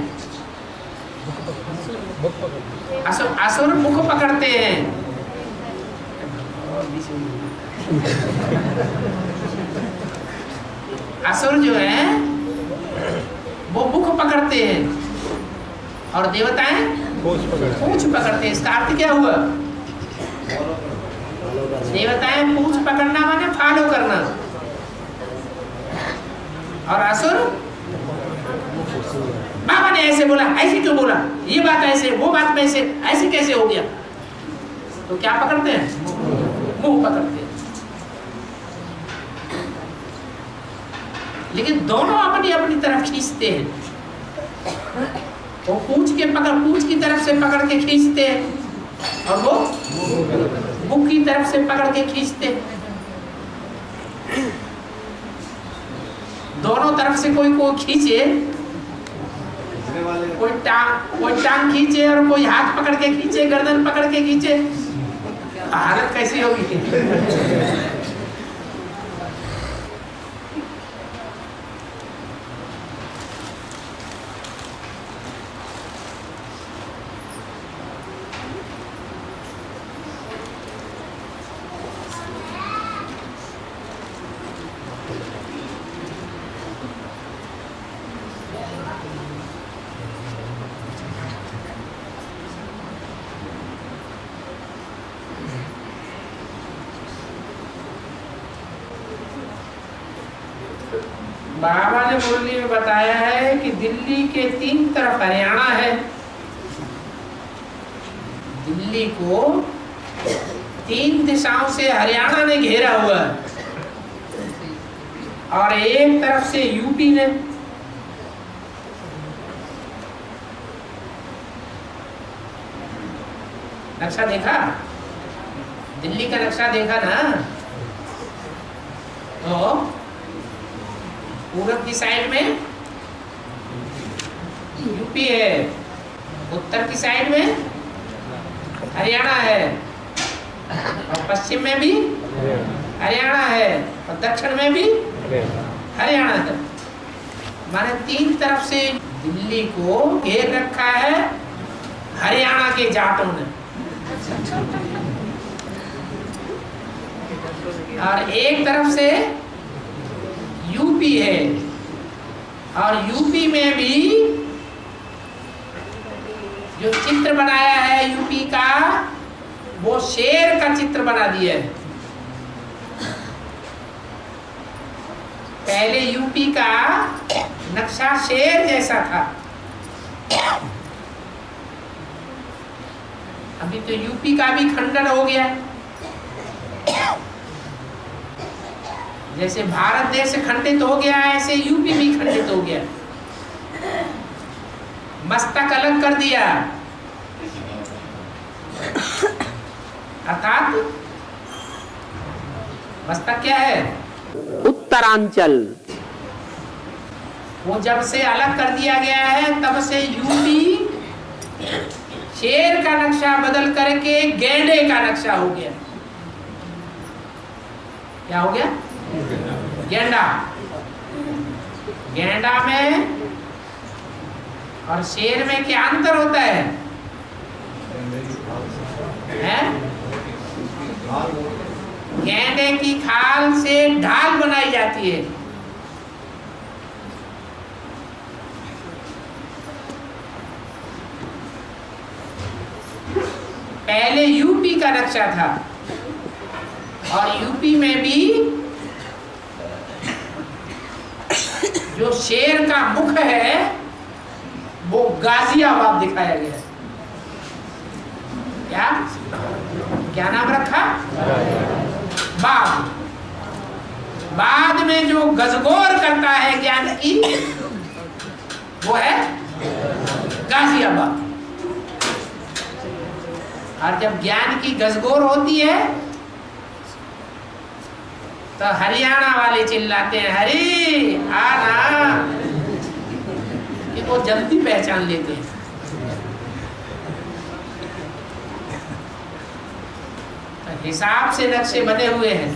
असुर मुख पकड़ते हैं। असुर जो है वो मुख पकड़ते हैं और देवताएं पूंछ पकड़ते हैं। इसका अर्थ क्या हुआ? देवताएं पूंछ पकड़ना माने फॉलो करना, और असुर बाबा ने ऐसे बोला, ऐसे क्यों बोला, ये बात ऐसे, वो बात में ऐसे कैसे हो गया? तो क्या पकड़ते हैं? मुंह पकड़ते हैं। लेकिन दोनों अपनी अपनी तरफ खींचते हैं। वो पूंछ की तरफ से पकड़ के खींचते हैं और वो मुख की तरफ से पकड़ के खींचते हैं। दोनों तरफ से कोई खींचे, कोई टांग खींचे और कोई हाथ पकड़ के खींचे, गर्दन पकड़ के खींचे, हालत कैसी होगी? बाबा ने मुरली में बताया है कि दिल्ली के 3 तरफ हरियाणा है। दिल्ली को 3 दिशाओं से हरियाणा ने घेरा हुआ है और एक तरफ से यूपी ने। नक्शा देखा? दिल्ली का नक्शा देखा ना? तो पूरब की साइड में यूपी है, उत्तर की साइड में हरियाणा है, और पश्चिम में भी हरियाणा है, और दक्षिण में भी हरियाणा है। माने 3 तरफ से दिल्ली को घेर रखा है हरियाणा के जाटों ने, और एक तरफ से यूपी है, और यूपी में भी जो चित्र बनाया है यूपी का, वो शेर का चित्र बना दिया है। पहले यूपी का नक्शा शेर जैसा था, अभी तो यूपी का भी खंडन हो गया। जैसे भारत देश खंडित हो गया, ऐसे यूपी भी खंडित हो गया, मस्तक अलग कर दिया। अर्थात मस्तक क्या है? उत्तरांचल। वो जब से अलग कर दिया गया है, तब से यूपी शेर का नक्शा बदल करके गैंडे का नक्शा हो गया। क्या हो गया? गैंडा। गैंडा में और शेर में क्या अंतर होता है? गैंडे की खाल से ढाल बनाई जाती है, पहले यूपी का नक्शा था, और यूपी में भी जो शेर का मुख है वो गाजियाबाद दिखाया गया। क्या क्या नाम रखा? बाद। बाद में जो गजगौर करता है ज्ञान की, वो है गाजियाबाद। और जब ज्ञान की गजगौर होती है तो हरियाणा वाले चिल्लाते हैं, हरी आना, कि वो जल्दी पहचान लेते हैं। तो हिसाब से नक्शे बने हुए हैं।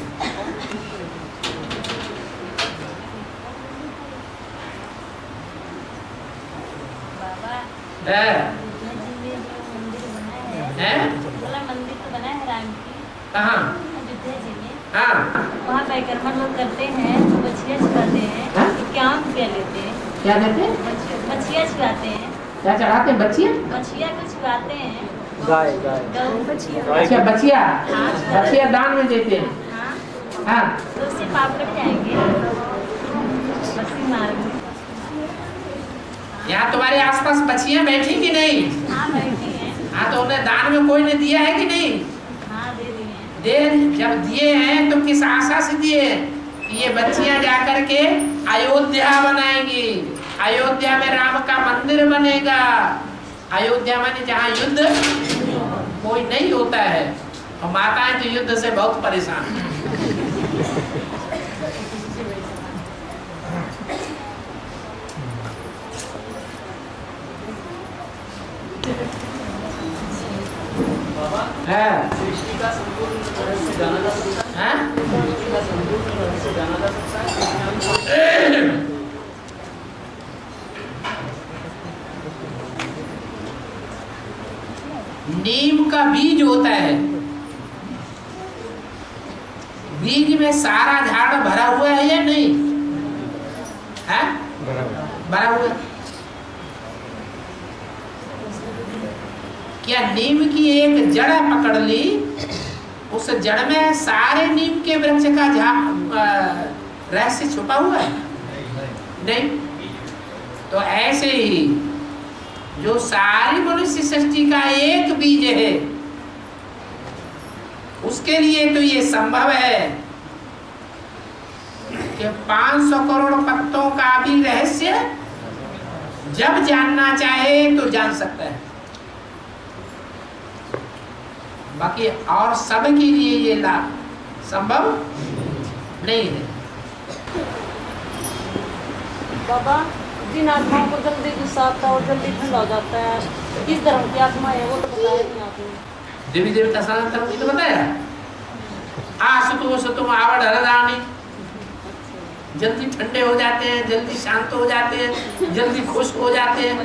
मंदिर तो बना है राम की, कहाँ? अयोध्या जी में। हाँ, वहाँ परिक्रमा लोग करते हैं, बछिया छुपाते हैं। क्या क्या लेते हैं? क्या देते हैं? बछिया छुपाते हैं। क्या चढ़ाते हैं? बच्चियाँ? बछिया को छुपाते हैं। गाय गऊ बछिया। अच्छा, बच्चिया। हाँ, बच्चिया दान में देते हैं। हाँ, हाँ, तो उससे पाप कट जाएंगे। बच्ची मार दो। यहाँ तुम्हारे आसपास बच्चियाँ बैठी कि नहीं? हाँ, बैठी हैं। हाँ, तो उन्हें दान में कोई ने दिया है कि नहीं? हाँ, दे दिए हैं। जब दिए हैं तो किस आशा से दिए? ये बच्चियां जाकर के अयोध्या बनाएंगी, अयोध्या में राम का मंदिर बनेगा। अयोध्या में जहाँ युद्ध कोई नहीं होता है, और माताएं तो युद्ध से बहुत परेशान हैं। सृष्टि का संपूर्ण रहस्य जाना जा सकता है। सृष्टि का संपूर्ण रहस्य जाना जा सकता है। नीम का बीज होता है, बीज में सारा झाड़ भरा हुआ है या नहीं है? भरा हुआ। क्या नीम की एक जड़ पकड़ ली, उस जड़ में सारे नीम के वृक्ष का रहस्य छुपा हुआ है? नहीं। तो ऐसे ही जो सारी मनुष्य सृष्टि का एक बीज है, उसके लिए तो ये संभव है कि 500 करोड़ पत्तों का भी रहस्य जब जानना चाहे तो जान सकता है। बाकी और सब के लिए ये लाभ संभव नहीं है। बाबा जिन आत्माओं को जल्दी गुस्सा आता है और जल्दी ठंडा हो जाता है, किस धर्म की आत्मा है वो तो बताया नहीं आपने। देवी देवता सनातन धर्म की तो बताया। आशुतोष तुम आवड़ हरदानी, जल्दी ठंडे हो जाते हैं, जल्दी शांत हो जाते हैं, जल्दी खुश हो जाते हैं।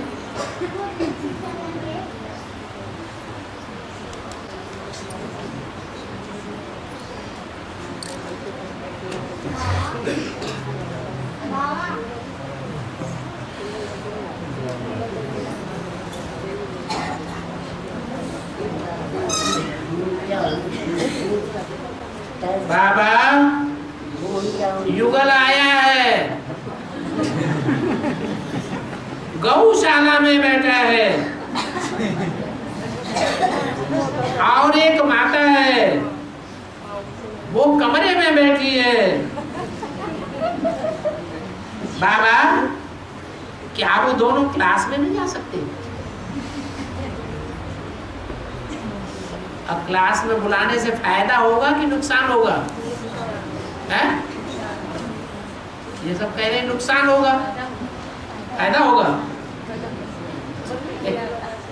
बाबा युगल आया है, गौशाला में बैठा है, और एक माता है वो कमरे में बैठी है। बाबा क्या वो दोनों क्लास में नहीं जा सकते? अब क्लास में बुलाने से फायदा होगा कि नुकसान होगा? है? ये सब कह रहे हैं नुकसान होगा, फायदा होगा।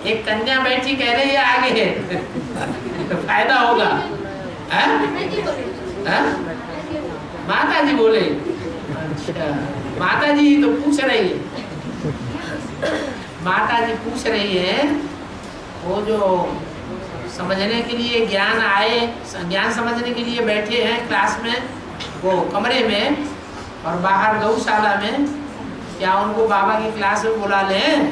एक कन्या बैठी कह रही है आगे है तो फायदा होगा। है? है? माता जी बोले। अच्छा, माता जी तो पूछ रही है, माता जी पूछ रही है वो जो समझने के लिए ज्ञान आए, ज्ञान समझने के लिए बैठे हैं क्लास में, वो कमरे में और बाहर गौशाला में, क्या उनको बाबा की क्लास में बुला लें?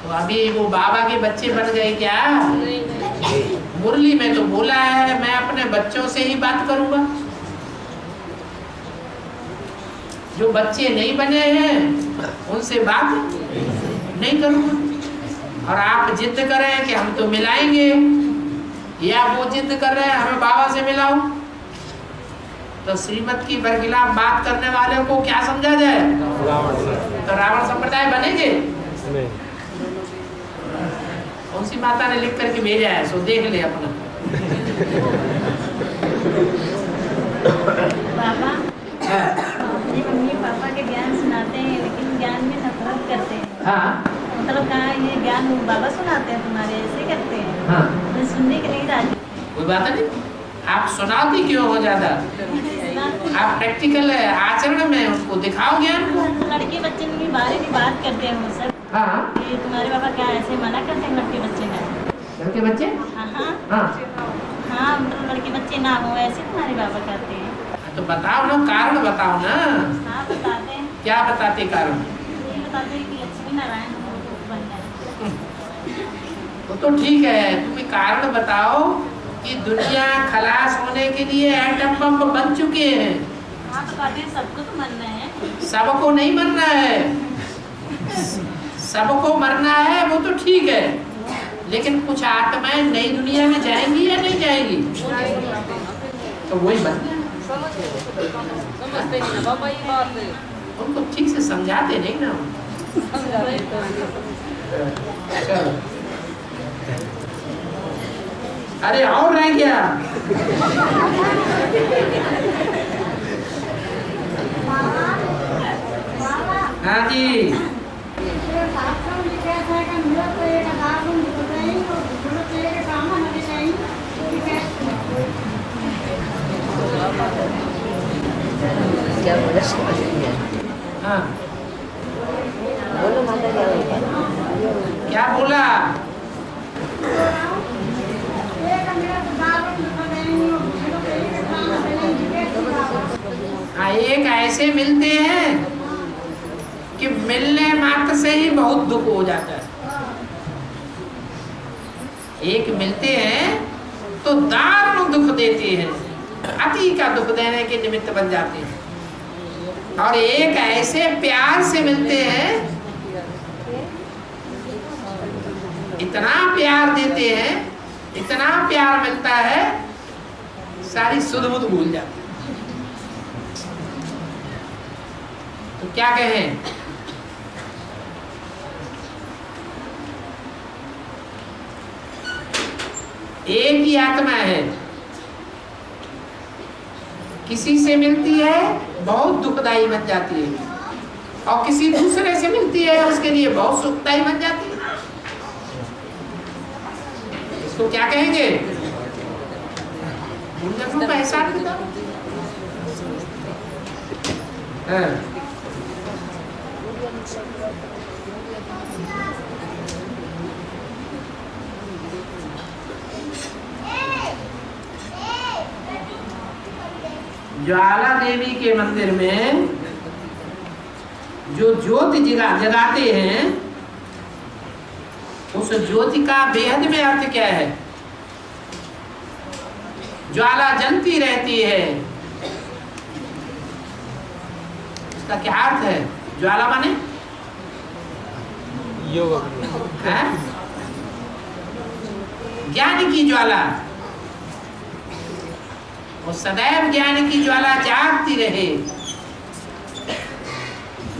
तो अभी वो बाबा के बच्चे बन गए क्या? मुरली में तो बोला है मैं अपने बच्चों से ही बात करूंगा। जो बच्चे नहीं बने हैं उनसे बात नहीं करूंगा। और आप जिद कर रहे हैं कि हम तो मिलाएंगे, या वो जिद कर रहे हैं हमें बाबा से मिलाओ, तो श्रीमत की बरखिलाफ बात करने वाले को क्या समझा जाए? तो रावण संप्रदाय बनेंगे? उनसी माता ने लिख करके भेजा है, सो देख ले अपना। बाबा मम्मी पापा के ज्ञान सुनाते हैं लेकिन ज्ञान में नफरत करते हैं। हाँ मतलब कहा ये ज्ञान बाबा सुनाते हैं तुम्हारे, ऐसे करते हैं। हाँ, मैं सुनने के लिए राजी। कोई बात नहीं, आप सुनाती क्यों हो ज्यादा? आप प्रैक्टिकल आचरण में उसको दिखाओ ज्ञान को। लड़के बच्चे की बारे में बात करते हैं वो सब। हाँ, ये तुम्हारे बाबा क्या ऐसे मना करते हैं लड़के बच्चे का? लड़के बच्चे? हाँ हाँ हाँ हाँ, मतलब लड़के बच्चे ना हो ऐसे तुम्हारे बाबा कहते हैं। तो बताओ ना, कारण बताओ ना। हाँ बताते हैं। क्या बताते कारण? ये बताते हैं कि लक्ष्मी नारायण बन जाए। वो तो ठीक है, तुम्हें कारण बताओ कि दुनिया खलास होने के लिए एटम बम बन चुके हैं। हाँ बताते हैं, सबको तो मरना है। सबको नहीं मरना है, सबको मरना है वो तो ठीक है, लेकिन कुछ आत्माएं नई दुनिया में जाएंगी या नहीं जाएंगी? तो वही बनना है। समझते नहीं ना बाबा ये बात है। उनको ठीक से समझाते नहीं ना। चलो, अरे और रह गया। हाँ जी, क्या बोला समझ नहीं आया। हाँ बोलो माता क्या बोला? क्या बोला? हाँ, एक ऐसे मिलते हैं कि मिलने मात्र से ही बहुत दुख हो जाता है। एक मिलते हैं तो दारुण दुख देते हैं, अति का दुख देने के निमित्त बन जाते हैं। और एक ऐसे प्यार से मिलते हैं, इतना प्यार देते हैं, इतना प्यार मिलता है, सारी सुध बुध भूल जाती है। तो क्या कहें? एक ही आत्मा है, किसी से मिलती है बहुत दुखदाई बन जाती है, और किसी दूसरे से मिलती है उसके लिए बहुत सुखदाई बन जाती है। इसको क्या कहेंगे? गुणधर्मों का एहसास बताओ। ज्वाला देवी के मंदिर में जो ज्योति जगाते हैं, उस ज्योति का बेहद में अर्थ क्या है? ज्वाला जलती रहती है, इसका क्या अर्थ है? ज्वाला माने ज्ञान की ज्वाला, और सदैव ज्ञान की ज्वाला जागती रहे,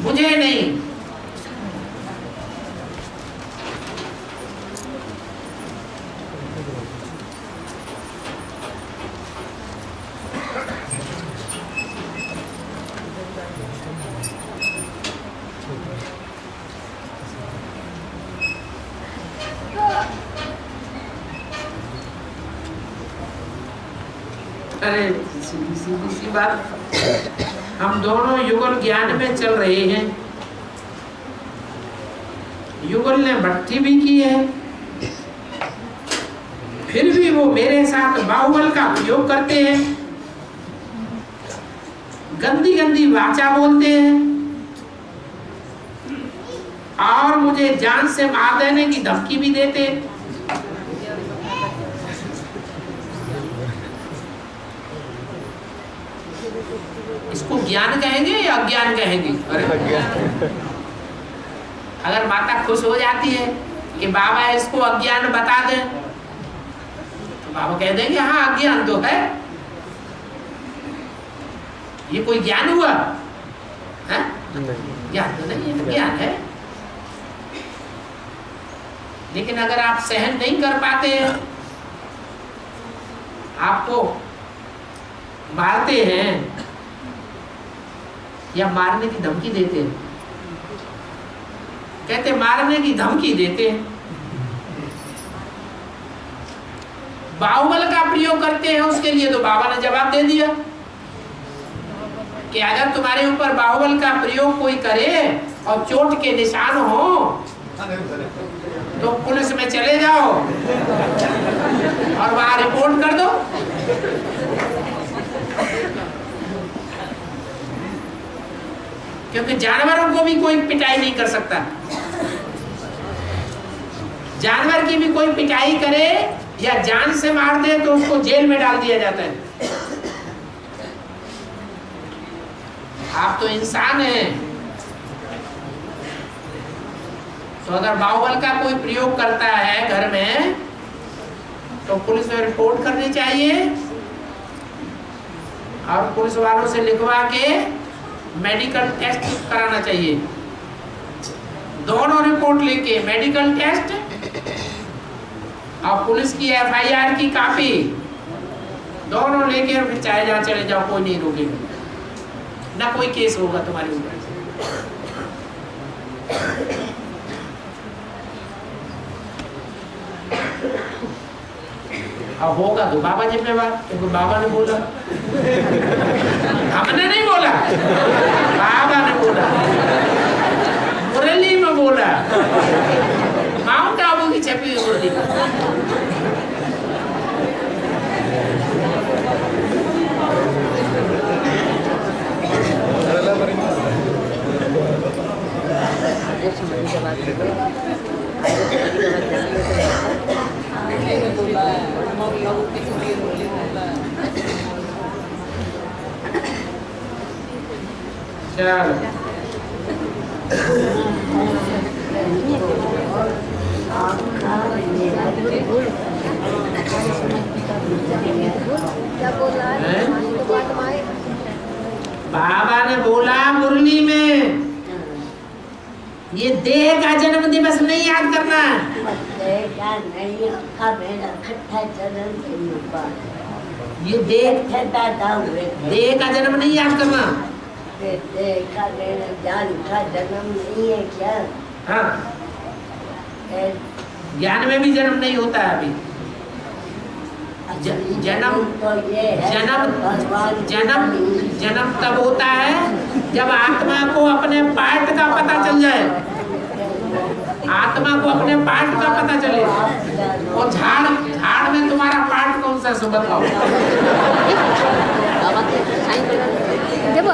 मुझे नहीं। अरे सीधी सी बात, हम दोनों युगल ज्ञान में चल रहे हैं। युगल ने भक्ति भी की है, फिर भी वो मेरे साथ बाहुबल का प्रयोग करते हैं, गंदी गंदी वाचा बोलते हैं, और मुझे जान से मार देने की धमकी भी देते हैं। इसको ज्ञान कहेंगे या अज्ञान कहेंगे? अगर माता खुश हो जाती है कि बाबा इसको अज्ञान बता दें, तो बाबा कह देंगे हाँ अज्ञान तो है, ये कोई ज्ञान हुआ? ज्ञान तो नहीं है, ज्ञान है। लेकिन अगर आप सहन नहीं कर पाते हैं, आपको मारते हैं या मारने की धमकी देते हैं, कहते मारने की धमकी देते हैं, बाहुबल का प्रयोग करते हैं, उसके लिए तो बाबा ने जवाब दे दिया कि अगर तुम्हारे ऊपर बाहुबल का प्रयोग कोई करे और चोट के निशान हो तो पुलिस में चले जाओ और वहां रिपोर्ट कर दो। क्योंकि जानवरों को भी कोई पिटाई नहीं कर सकता, जानवर की भी कोई पिटाई करे या जान से मार दे तो उसको जेल में डाल दिया जाता है। आप तो इंसान हैं, तो अगर बाहुबल का कोई प्रयोग करता है घर में तो पुलिस में रिपोर्ट करनी चाहिए और पुलिस वालों से लिखवा के मेडिकल टेस्ट कराना चाहिए। दोनों रिपोर्ट लेके मेडिकल टेस्ट और पुलिस की एफआईआर की कॉपी दोनों लेके फिर चाहे जहाँ चले जाओ, कोई नहीं रोकेगा, ना कोई केस होगा तुम्हारे ऊपर। अब होगा तो बाबा जिम्मेवार, क्योंकि बाबा ने बोला, हमने नहीं बोला, बाबा ने बोला, मुरली में बोला, माउंट आबू की छपी हुई मुरली। चलो बाबा ने बोला मुरली में, ये देह का जन्म दिवस नहीं याद करना, ये देह का जन्म नहीं याद करना, ज्ञान का जन्म नहीं है क्या? हाँ, ज्ञान में भी जन्म नहीं होता है अभी। जन्म जन्म तब होता है जब आत्मा को अपने पार्ट का पता चल जाए। आत्मा को अपने पार्ट का पता चले। और झाड़ में तुम्हारा पार्ट कौन सा सो बताओ। देखो